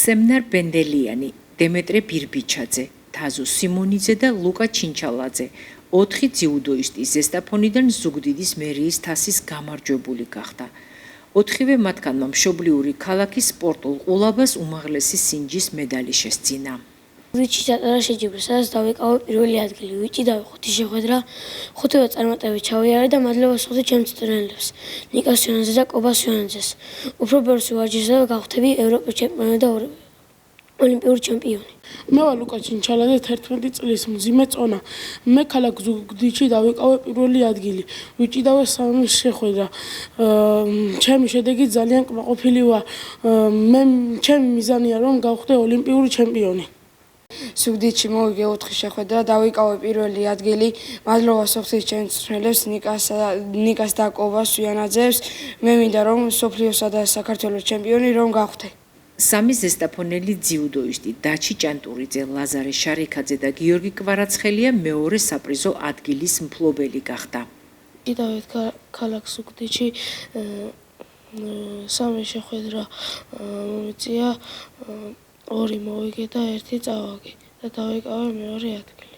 სემნარ ბენდელიანი, დემეტრე ბირბიჩაძე, თაზო სიმონიძე და ლუკა ჩინჩალაძე 4 ძიუდოისტი ზესტაფონიდან ზუგდიდის მერიის თასის გამარჯვებული გახდა. 4-ვე მათგანმა მშობლიური ქალაქის სპორტულ ყულაბას უმაღლესი სინჯის медали შესძინა. ვიჭი დატარა შეჯიბრი, სადაც დავიკავე პირველი ადგილი. ვიჭი დავიხუთი შეხვედრა, 5-ვე წარმატებით ჩავიარე და მადლობას ვუხდი ჩემს მწვრთნელებს, ნიკას იონაძეს და კობას იონაძეს. უფრო ბევრს ვარჯიშობ და გავხდები ევროპის ჩემპიონი და ოლიმპიური ჩემპიონი. მე ვარ ლუკა ჩინჩალაძე 11 წლის მძიმე წონა. მე ქალაქ ზუგდიდში დავიკავე პირველი ადგილი. ვიჭიდავე 3 შეხვედრა. ჩემი შედეგი ძალიან კმაყოფილი ვარ. ჩემი მიზანია რომ გავხდე ოლიმპიური ჩემპიონი. ზუგდიდში მოვიგე 4 შეხვედრა, დავიკავე პირველი ადგილი. მადლობას ვუხდი ჩემს მწვრთნელებს, ნიკას და კობას იანაძეს. მე მინდა რომ სოფლიოსა და საქართველოს ჩემპიონი რომ გავხდე. სამი ზესტაფონელი ძიუდოისტი დაჩი ჭანტურიძე, ლაზარე შარიქაძე და გიორგი კვარაცხელია მეორე საპრიზო ადგილის მფლობელი გახდა. დავით ქალაქ ზუგდიდში 3 შეხვედრა მომიწია, 2 მოვიგე და 1 წავაგე და დავიკავე მეორე ადგილი.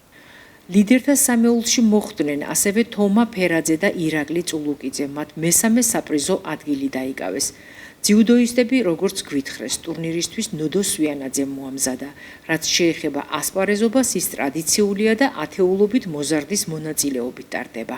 ლიდერთა სამეულში მოხვდნენ ასევე თომა ფერაძე და ირაკლი წულუკიძე, მათ მესამე საპრიზო ადგილი დაიკავეს. ძიუდოისტები როგორც გვითხრეს, ტურნირისთვის ნოდო სვიანაძემ მოამზადა, რაც შეეხება ასპარეზობას, ის ტრადიციულია და ათეულობით მოზარდის მონაწილეობით ტარდება.